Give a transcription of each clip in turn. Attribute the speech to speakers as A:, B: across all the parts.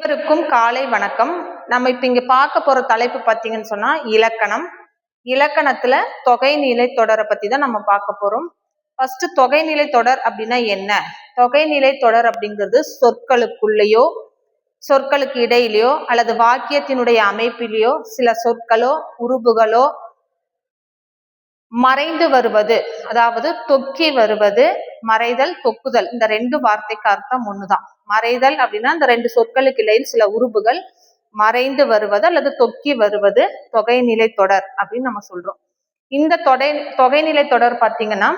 A: அனைவருக்கும் காலை வணக்கம். நம்ம இப்ப இங்க பார்க்க போற தலைப்பு பார்த்தீங்கன்னு சொன்னா இலக்கணம். இலக்கணத்துல தொகைநிலை தொடரை பத்தி தான் நம்ம பார்க்க போறோம். ஃபர்ஸ்ட் தொகைநிலை தொடர் அப்படின்னா என்ன? தொகைநிலை தொடர் அப்படிங்கிறது சொற்களுக்குள்ளேயோ சொற்களுக்கு இடையிலையோ அல்லது வாக்கியத்தினுடைய அமைப்பிலேயோ சில சொற்களோ உருபுகளோ மறைந்து வருவது, அதாவது தொக்கி வருவது. மறைதல் தொக்குதல் இந்த ரெண்டு வார்த்தைக்கு அர்த்தம் ஒண்ணுதான். மறைதல் அப்படின்னா இந்த ரெண்டு சொற்களுக்கு இடையில் சில உருபுகள் மறைந்து வருவது அல்லது தொக்கி வருவது தொகைநிலை தொடர் அப்படின்னு நம்ம சொல்றோம். இந்த தொகைநிலை தொடர் பார்த்தீங்கன்னா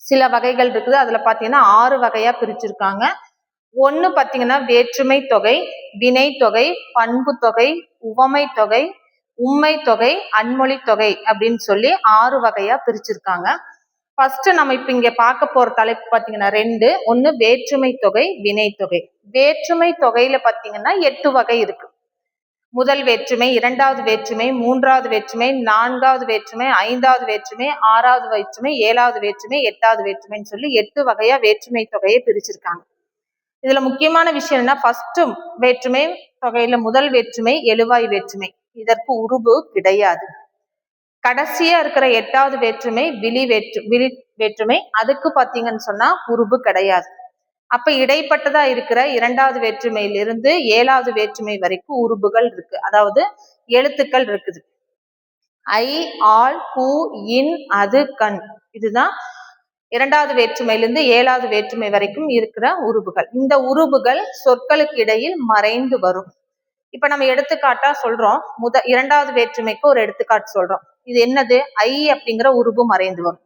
A: சில வகைகள் இருக்குது. அதுல பாத்தீங்கன்னா 6 வகையா பிரிச்சிருக்காங்க. ஒண்ணு பாத்தீங்கன்னா வேற்றுமை தொகை, வினை தொகை, பண்பு தொகை, உவமை தொகை, உண்மை தொகை, அன்மொழி தொகை அப்படின்னு சொல்லி 6 வகையா பிரிச்சிருக்காங்க. ஃபர்ஸ்ட் நம்ம இப்ப இங்க பார்க்க போற தலைப்பு பாத்தீங்கன்னா 2. ஒண்ணு வேற்றுமை தொகை, வினை தொகை. வேற்றுமை தொகையில பாத்தீங்கன்னா 8 வகை இருக்கு. முதல் வேற்றுமை, இரண்டாவது வேற்றுமை, மூன்றாவது வேற்றுமை, நான்காவது வேற்றுமை, ஐந்தாவது வேற்றுமை, ஆறாவது வேற்றுமை, ஏழாவது வேற்றுமை, எட்டாவது வேற்றுமைன்னு சொல்லி 8 வகையா வேற்றுமை தொகையை பிரிச்சிருக்காங்க. இதுல முக்கியமான விஷயம் என்ன, ஃபர்ஸ்ட் வேற்றுமை தொகையில முதல் வேற்றுமை எழுவாய் வேற்றுமை. இதற்கு உருபு கிடையாது. கடைசியா இருக்கிற 8வது வேற்றுமை விழி வேற்றுமை. அதுக்கு பாத்தீங்கன்னு சொன்னா உருபு கிடையாது. அப்ப இடைப்பட்டதா இருக்கிற 2வது வேற்றுமையிலிருந்து 7வது வேற்றுமை வரைக்கும் உருபுகள் இருக்கு, அதாவது எழுத்துக்கள் இருக்குது. ஐ, ஆல், பூ, இன், அது, கண். இதுதான் 2வது வேற்றுமையிலிருந்து 7வது வேற்றுமை வரைக்கும் இருக்கிற உருபுகள். இந்த உருபுகள் சொற்களுக்கு இடையில் மறைந்து வரும். இப்ப நம்ம எடுத்துக்காட்டா சொல்றோம். 2வது வேற்றுமைக்கு ஒரு எடுத்துக்காட்டு சொல்றோம். இது என்னது? ஐ அப்படிங்கிற உருபு மறைந்து வரும்.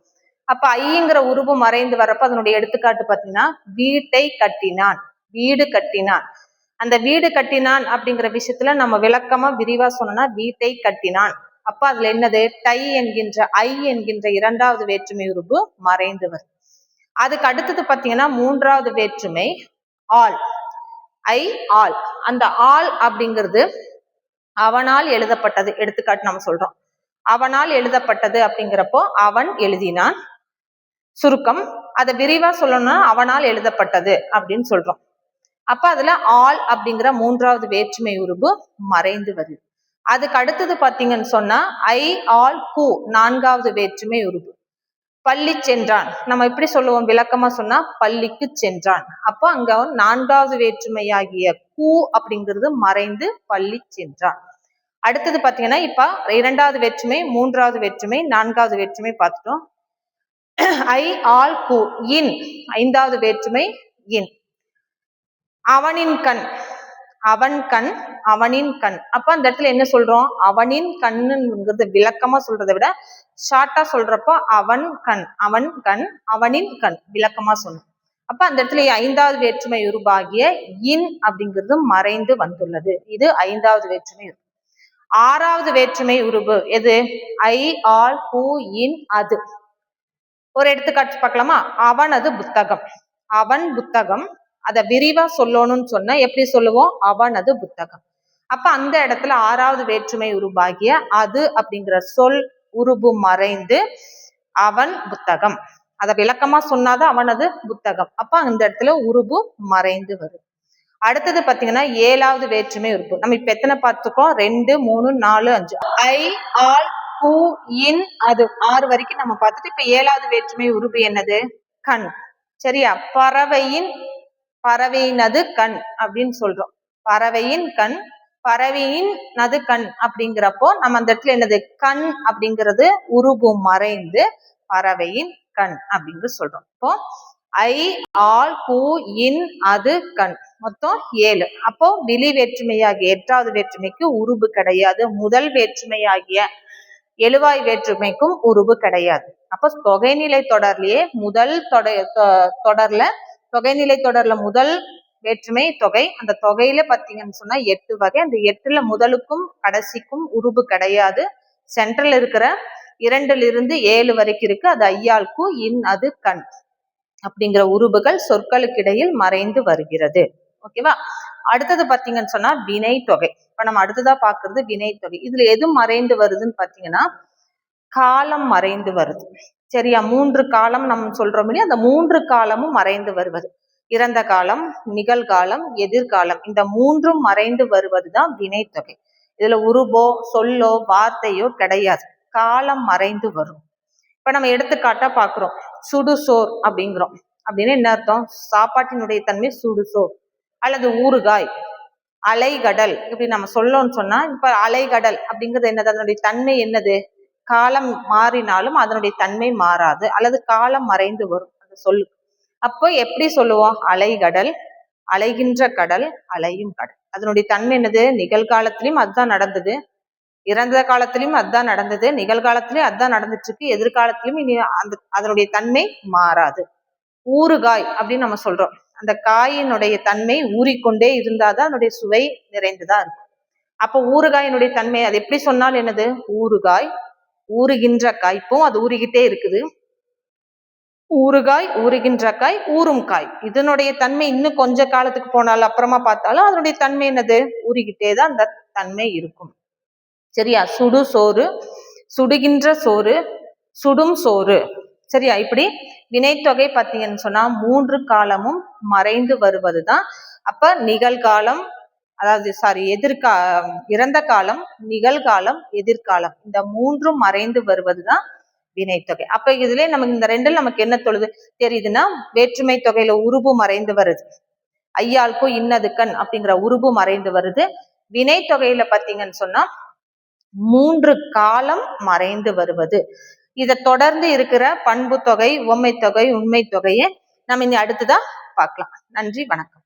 A: அப்ப ஐங்கிற உருபு மறைந்து வரப்ப அதனுடைய எடுத்துக்காட்டு பாத்தீங்கன்னா வீட்டை கட்டினான், வீடு கட்டினான். அந்த வீடு கட்டினான் அப்படிங்கிற விஷயத்துல நம்ம விளக்கமா விரிவா சொன்னோம்னா வீட்டை கட்டினான். அப்ப அதுல என்னது? டை என்கின்ற ஐ என்கின்ற 2வது வேற்றுமை உருபு மறைந்து வரும். அதுக்கு அடுத்தது பாத்தீங்கன்னா 3வது வேற்றுமை ஆல். ஐ, ஆல். அந்த ஆல் அப்படிங்கிறது அவனால் எழுதப்பட்டது. எடுத்துக்காட்டு நம்ம சொல்றோம் அவனால் எழுதப்பட்டது அப்படிங்கிறப்போ அவன் எழுதினான் சுருக்கம். அதை விரிவா சொல்லணும்னா அவனால் எழுதப்பட்டது அப்படின்னு சொல்றோம். அப்ப அதுல ஆல் அப்படிங்கிற 3வது வேற்றுமை உருபு மறைந்து வருது. அதுக்கு அடுத்தது பாத்தீங்கன்னு சொன்னா ஐ, ஆல், கூ 4வது வேற்றுமை உருபு. பள்ளி சென்றான். நம்ம எப்படி சொல்லுவோம் விளக்கமா சொன்னா பள்ளிக்கு சென்றான். அப்போ அங்க 4வது வேற்றுமையாகிய கூ அப்படிங்கிறது மறைந்து பள்ளி சென்றான். அடுத்தது பாத்தீங்கன்னா இப்ப 2வது வேற்றுமை, 3வது வேற்றுமை, 4வது வேற்றுமை பார்த்துட்டோம். ஐ, ஆல், கூ. இன் 5வது வேற்றுமை இன். அவனின் கண், அவன் கண், அவனின் கண். அப்ப அந்த இடத்துல என்ன சொல்றோம்? அவனின் கண்ணுங்கிறது விளக்கமா சொல்றதை விட ஷார்ட்டா சொல்றப்போ அவன் கண், அவன் கண், அவனின் கண் விளக்கமா சொன்னோம். அப்ப அந்த இடத்துல 5வது வேற்றுமை உருவாகிய இன் அப்படிங்கிறது மறைந்து வந்துள்ளது. இது 5வது வேற்றுமை உருவு. 6வது வேற்றுமை உருவு எது? ஐ, ஆல், பூ, இன், அது. ஒரு எடுத்துக்காட்டு பார்க்கலாமா? அவனது புத்தகம், அவன் புத்தகம். அதை விரிவா சொல்லணும்னு சொன்னா எப்படி சொல்லுவோம்? அவனது புத்தகம். அப்ப அந்த இடத்துல 6வது வேற்றுமை உருவாகிய அது அப்படிங்கிற சொல் உருபு மறைந்து அவன் புத்தகம். அதை விளக்கமா சொன்னாதான் அவனது புத்தகம். அப்ப அந்த இடத்துல உருபு மறைந்து வரும். அடுத்தது பாத்தீங்கன்னா 7வது வேற்றுமை உருபு. நம்ம இப்ப எத்தனை பார்த்துக்கோம்? 2, 3, 4, 5. ஐ, ஆல், பூ, இன், அது 6 வரைக்கும் நம்ம பார்த்துட்டு இப்ப 7வது வேற்றுமை உருபு என்னது? கண். சரியா? பறவையினது கண் அப்படின்னு சொல்றோம். பறவையின் கண், பறவையின் நது கண் அப்படிங்கிறப்போ நம்ம அந்த இடத்துல என்னது? கண் அப்படிங்கிறது உருபு மறைந்து பறவையின் கண் அப்படின்னு சொல்றோம். இப்போ ஐ, ஆல், பூ, இன், அது, கண் மொத்தம் 7. அப்போ விழி வேற்றுமையாகிய 8வது வேற்றுமைக்கு உருபு கிடையாது. முதல் வேற்றுமையாகிய எழுவாய் வேற்றுமைக்கும் உருபு கிடையாது. அப்ப தொகைநிலை தொடர்லயே முதல் தொடர்ல தொகைநிலை தொடர்ல முதல் வேற்றுமை தொகை. அந்த தொகையில பாத்தீங்கன்னு சொன்னா 8 வகை. அந்த 8ல முதலுக்கும் கடைசிக்கும் உருபு கிடையாது. சென்ட்ரல் இருக்கிற 2லிருந்து 7 வரைக்கும் இருக்கு. அது ஐயாள்கு, இன், அது, கண் அப்படிங்கிற உருபுகள் சொற்களுக்கு இடையில் மறைந்து வருகிறது. ஓகேவா? அடுத்தது பாத்தீங்கன்னு சொன்னா வினை தொகை. இப்ப நம்ம அடுத்ததா பாக்குறது வினை தொகை. இதுல எது மறைந்து வருதுன்னு பாத்தீங்கன்னா காலம் மறைந்து வருது. சரியா? 3 காலம் நம்ம சொல்றோம் இல்லையா? அந்த 3 காலமும் மறைந்து வருவது. இறந்த காலம், நிகழ்காலம், எதிர்காலம் இந்த மூன்றும் மறைந்து வருவதுதான் வினைத்தொகை. இதுல உருவோ சொல்லோ வார்த்தையோ கிடையாது, காலம் மறைந்து வரும். இப்ப நம்ம எடுத்துக்காட்டா பாக்குறோம், சுடுசோர் அப்படிங்கிறோம். அப்படின்னு என்ன அர்த்தம்? சாப்பாட்டினுடைய தன்மை சுடுசோர். அல்லது ஊறுகாய், அலைகடல் இப்படி நம்ம சொல்லோம்னு சொன்னா, இப்ப அலைகடல் அப்படிங்கிறது என்னது? அதனுடைய தன்மை என்னது? காலம் மாறினாலும் அதனுடைய தன்மை மாறாது, அல்லது காலம் மறைந்து வரும் அது சொல்லு. அப்போ எப்படி சொல்லுவோம்? அலைகடல், அலைகின்ற கடல், அலையும் கடல். அதனுடைய தன்மை என்னது? நிகழ்காலத்திலையும் அதுதான் நடந்தது, இறந்த காலத்திலையும் அதுதான் நடந்தது, நிகழ்காலத்திலையும் அதுதான் நடந்துட்டு இருக்கு, எதிர்காலத்திலும் இனி அதனுடைய தன்மை மாறாது. ஊறுகாய் அப்படின்னு நம்ம சொல்றோம், அந்த காயினுடைய தன்மை ஊறிக்கொண்டே இருந்தாதான் அதனுடைய சுவை நிறைந்துதான் இருக்கும். அப்போ ஊறுகாயினுடைய தன்மை அது எப்படி சொன்னாலும் என்னது? ஊறுகாய், ஊறுகின்ற காய். இப்போ அது ஊறிக்கிட்டே இருக்குது, ஊறுகாய், ஊறுகின்ற காய், ஊறும் காய். இதனுடைய தன்மை இன்னும் கொஞ்ச காலத்துக்கு போனாலும் அப்புறமா பார்த்தாலும் அதனுடைய தன்மை என்னது? ஊறிக்கிட்டே தான் அந்த தன்மை இருக்கும். சரியா? சுடு சோறு, சுடுகின்ற சோறு, சுடும் சோறு. சரியா? இப்படி வினைத்தொகை பார்த்தீங்கன்னு சொன்னா 3 காலமும் மறைந்து வருவதுதான். அப்ப நிகழ்காலம், அதாவது இறந்த காலம், நிகழ்காலம், எதிர்காலம் இந்த 3ம் மறைந்து வருவதுதான் வினைத்தொகை. அப்ப இதுல நமக்கு இந்த 2ல் நமக்கு என்ன தெரியுதுன்னா, வேற்றுமை தொகையில உருபு மறைந்து வருது, ஐயாளுக்கும் இன்னதுக்கண் அப்படிங்கிற உருபு மறைந்து வருது. வினைத்தொகையில பார்த்தீங்கன்னு சொன்னா 3 காலம் மறைந்து வருவது. இதை தொடர்ந்து இருக்கிற பண்பு தொகை, உவமை தொகை, உண்மை தொகையை நம்ம இனி அடுத்துதான் பார்க்கலாம். நன்றி, வணக்கம்.